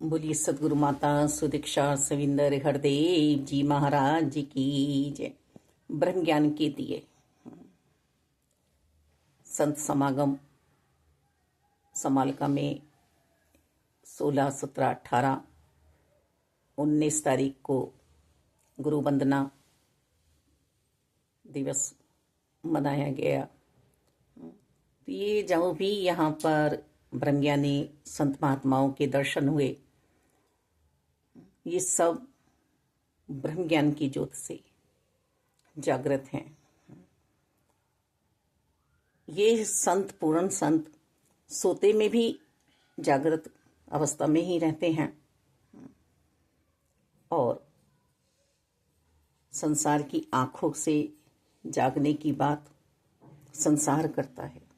बोलिए सदगुरु माता सुदीक्षा सविंदर हरदेव जी महाराज जी की जय। ब्रह्म ज्ञान के दिए संत समागम समालिका में 16, 17, 18, 19 तारीख को गुरु वंदना दिवस मनाया गया। तो ये जो भी यहाँ पर ब्रह्मज्ञानी संत महात्माओं के दर्शन हुए, ये सब ब्रह्म ज्ञान की ज्योत से जागृत हैं। ये संत पूर्ण संत सोते में भी जागृत अवस्था में ही रहते हैं और संसार की आंखों से जागने की बात संसार करता है।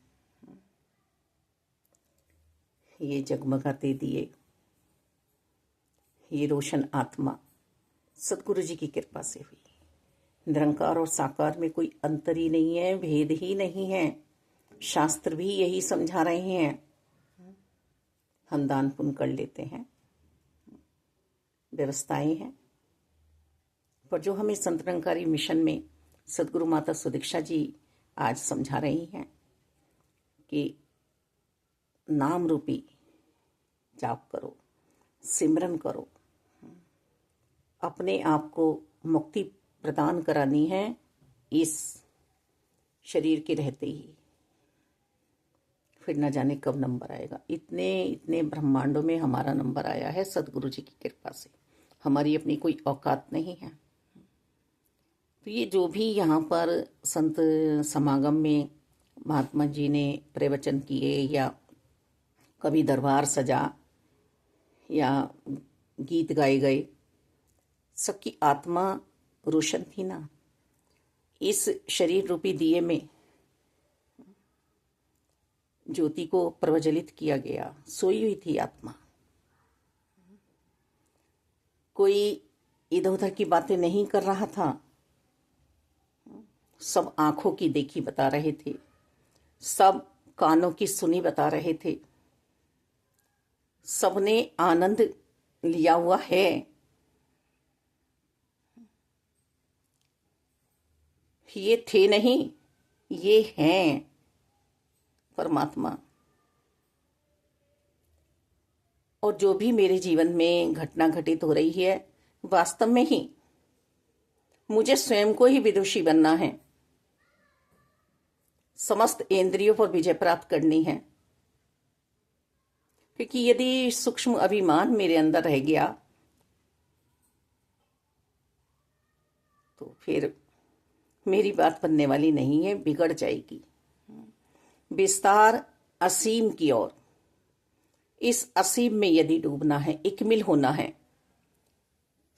ये जगमगाते दिए, ये रोशन आत्मा सतगुरु जी की कृपा से हुई। निरंकार और साकार में कोई अंतर ही नहीं है, भेद ही नहीं है। शास्त्र भी यही समझा रहे हैं। हम दान पुण्य कर लेते हैं, व्यवस्थाएं हैं, पर जो हमें संत निरंकारी मिशन में सदगुरु माता सुदीक्षा जी आज समझा रही हैं कि नाम रूपी जाप करो, सिमरन करो, अपने आप को मुक्ति प्रदान करानी है इस शरीर के रहते ही। फिर न जाने कब नंबर आएगा। इतने इतने ब्रह्मांडों में हमारा नंबर आया है सदगुरु जी की कृपा से। हमारी अपनी कोई औकात नहीं है। तो ये जो भी यहाँ पर संत समागम में महात्मा जी ने प्रवचन किए या कभी दरबार सजा या गीत गाए गए, सबकी आत्मा रोशन थी ना। इस शरीर रूपी दिए में ज्योति को प्रज्वलित किया गया। सोई हुई थी आत्मा। कोई इधर उधर की बातें नहीं कर रहा था। सब आंखों की देखी बता रहे थे, सब कानों की सुनी बता रहे थे। सबने आनंद लिया हुआ है। ये थे नहीं, ये हैं परमात्मा। और जो भी मेरे जीवन में घटना घटित हो रही है, वास्तव में ही मुझे स्वयं को ही विदुषी बनना है। समस्त इंद्रियों पर विजय प्राप्त करनी है। क्योंकि यदि सूक्ष्म अभिमान मेरे अंदर रह गया तो फिर मेरी बात बनने वाली नहीं है, बिगड़ जाएगी। विस्तार असीम की ओर, इस असीम में यदि डूबना है, इकमिल होना है।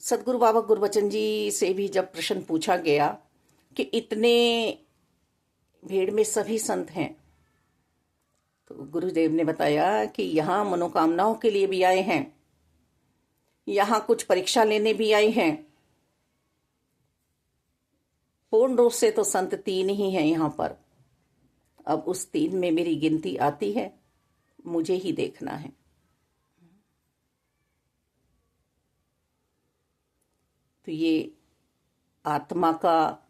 सदगुरु बाबा गुरबचन जी से भी जब प्रश्न पूछा गया कि इतने भीड़ में सभी संत हैं, तो गुरुदेव ने बताया कि यहाँ मनोकामनाओं के लिए भी आए हैं, यहाँ कुछ परीक्षा लेने भी आए हैं। पूर्ण रूप से तो संत 3 ही हैं यहाँ पर। अब उस 3 में मेरी गिनती आती है, मुझे ही देखना है। तो ये आत्मा का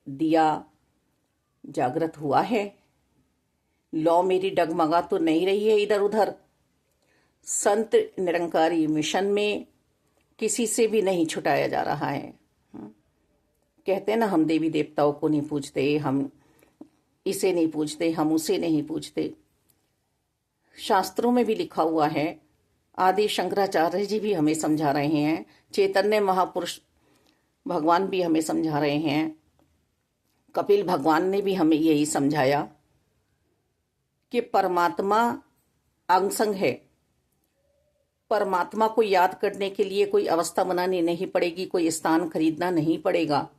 दिया जागृत हुआ है। लौ मेरी डगमगा तो नहीं रही है इधर उधर। संत निरंकारी मिशन में किसी से भी नहीं छुटाया जा रहा है। कहते हैं ना, हम देवी देवताओं को नहीं पूजते, हम इसे नहीं पूजते, हम उसे नहीं पूजते। शास्त्रों में भी लिखा हुआ है, आदि शंकराचार्य जी भी हमें समझा रहे हैं, चैतन्य महापुरुष भगवान भी हमें समझा रहे हैं, कपिल भगवान ने भी हमें यही समझाया कि परमात्मा अंगसंग है। परमात्मा को याद करने के लिए कोई अवस्था बनानी नहीं पड़ेगी, कोई स्थान खरीदना नहीं पड़ेगा।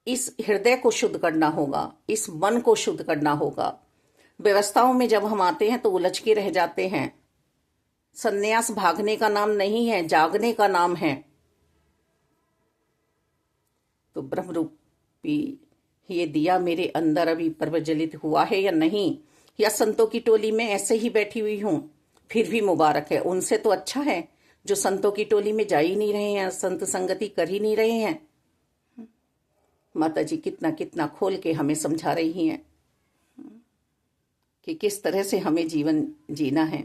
इस हृदय को शुद्ध करना होगा, इस मन को शुद्ध करना होगा। व्यवस्थाओं में जब हम आते हैं तो उलझ के रह जाते हैं। संन्यास भागने का नाम नहीं है, जागने का नाम है। तो ब्रह्म रूपी ये दिया मेरे अंदर अभी प्रज्वलित हुआ है या नहीं, या संतों की टोली में ऐसे ही बैठी हुई हूं, फिर भी मुबारक है। उनसे तो अच्छा है जो संतों की टोली में जा ही नहीं रहे हैं, संत संगति कर ही नहीं रहे हैं। माता जी कितना कितना खोल के हमें समझा रही हैं कि किस तरह से हमें जीवन जीना है।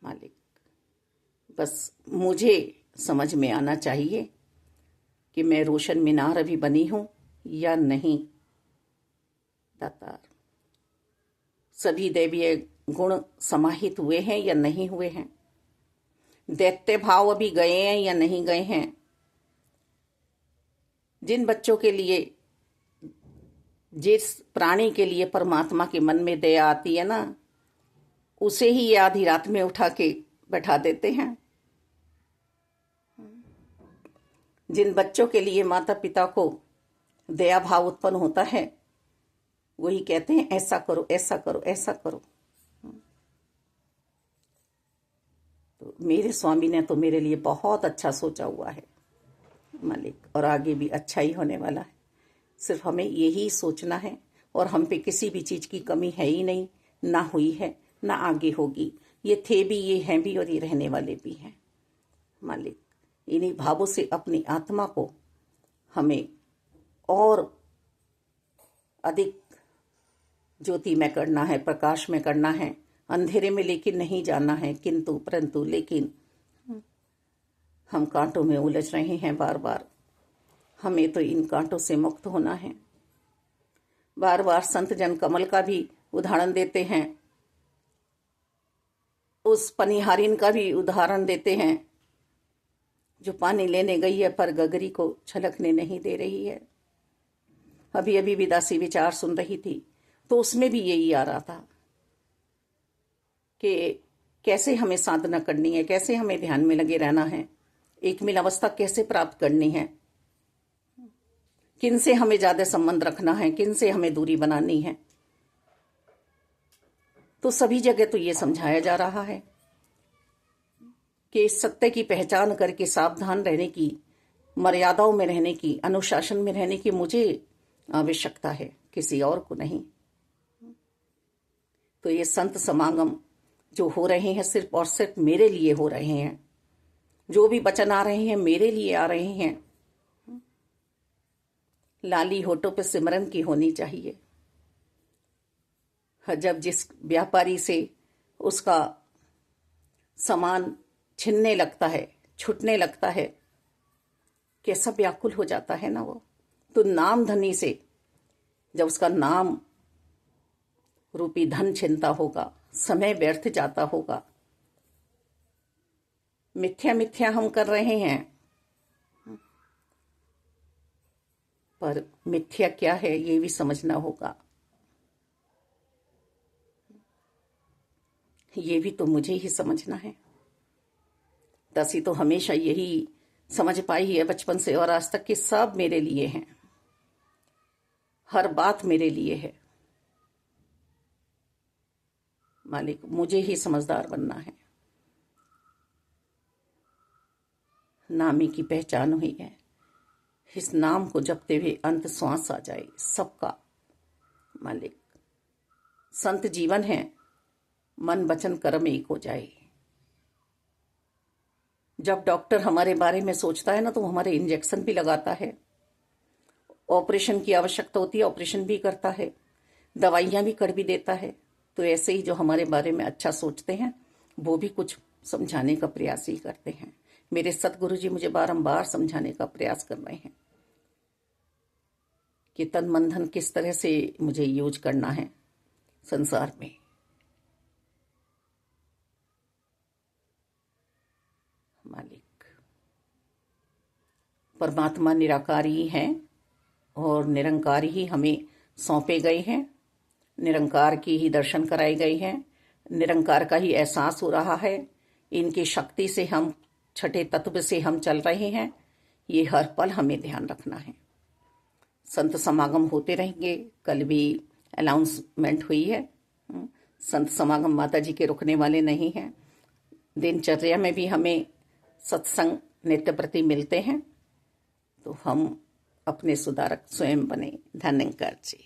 मालिक, बस मुझे समझ में आना चाहिए कि मैं रोशन मीनार अभी बनी हूं या नहीं। दातार, सभी दैवीय गुण समाहित हुए हैं या नहीं हुए हैं? दैत्य भाव अभी गए हैं या नहीं गए हैं? जिन बच्चों के लिए, जिस प्राणी के लिए परमात्मा के मन में दया आती है ना, उसे ही ये आधी रात में उठा के बैठा देते हैं। जिन बच्चों के लिए माता पिता को दया भाव उत्पन्न होता है, वही कहते हैं ऐसा करो, ऐसा करो, ऐसा करो। तो मेरे स्वामी ने तो मेरे लिए बहुत अच्छा सोचा हुआ है मालिक, और आगे भी अच्छा ही होने वाला है। सिर्फ हमें यही सोचना है, और हम पे किसी भी चीज की कमी है ही नहीं, ना हुई है ना आगे होगी। ये थे भी, ये हैं भी, और ये रहने वाले भी हैं मालिक। इन्हीं भावों से अपनी आत्मा को हमें और अधिक ज्योति में करना है, प्रकाश में करना है। अंधेरे में लेकिन नहीं जाना है, किंतु परंतु लेकिन हम कांटों में उलझ रहे हैं बार बार। हमें तो इन कांटों से मुक्त होना है। बार बार संत जन कमल का भी उदाहरण देते हैं, उस पनिहारिन का भी उदाहरण देते हैं जो पानी लेने गई है पर गगरी को छलकने नहीं दे रही है। अभी अभी विदासी विचार सुन रही थी तो उसमें भी यही आ रहा था कि कैसे हमें साधना करनी है, कैसे हमें ध्यान में लगे रहना है, एक मिल अवस्था कैसे प्राप्त करनी है, किन से हमें ज्यादा संबंध रखना है, किन से हमें दूरी बनानी है। तो सभी जगह तो ये समझाया जा रहा है कि सत्य की पहचान करके सावधान रहने की, मर्यादाओं में रहने की, अनुशासन में रहने की मुझे आवश्यकता है, किसी और को नहीं। तो ये संत समागम जो हो रहे हैं सिर्फ और सिर्फ मेरे लिए हो रहे हैं। जो भी वचन आ रहे हैं मेरे लिए आ रहे हैं। लाली होठों पे सिमरन की होनी चाहिए। जब जिस व्यापारी से उसका सामान छिनने लगता है, छूटने लगता है, कैसा व्याकुल हो जाता है ना वो। तो नाम धनी से जब उसका नाम रूपी धन छिनता होगा, समय व्यर्थ जाता होगा। मिथ्या मिथ्या हम कर रहे हैं, पर मिथ्या क्या है ये भी समझना होगा। ये भी तो मुझे ही समझना है। दसी तो हमेशा यही समझ पाई है बचपन से और आज तक कि सब मेरे लिए हैं, हर बात मेरे लिए है मालिक। मुझे ही समझदार बनना है। नामी की पहचान हुई है, इस नाम को जपते हुए अंत श्वास आ जाए सबका मालिक। संत जीवन है, मन वचन कर्म एक हो जाए। जब डॉक्टर हमारे बारे में सोचता है ना तो हमारे इंजेक्शन भी लगाता है, ऑपरेशन की आवश्यकता होती है ऑपरेशन भी करता है, दवाइयां भी कर भी देता है। तो ऐसे ही जो हमारे बारे में अच्छा सोचते हैं वो भी कुछ समझाने का प्रयास ही करते हैं। मेरे सतगुरु जी मुझे बारंबार समझाने का प्रयास कर रहे हैं कि तन मन धन किस तरह से मुझे यूज करना है संसार में। मालिक, परमात्मा निराकार ही हैं और निरंकार ही हमें सौंपे गए हैं, निरंकार की ही दर्शन कराए गए हैं, निरंकार का ही एहसास हो रहा है। इनकी शक्ति से हम, छठे तत्व से हम चल रहे हैं, ये हर पल हमें ध्यान रखना है। संत समागम होते रहेंगे। कल भी अनाउंसमेंट हुई है, संत समागम माता जी के रुकने वाले नहीं हैं। दिनचर्या में भी हमें सत्संग नित्य प्रति मिलते हैं, तो हम अपने सुधारक स्वयं बने। धन्यवाद जी।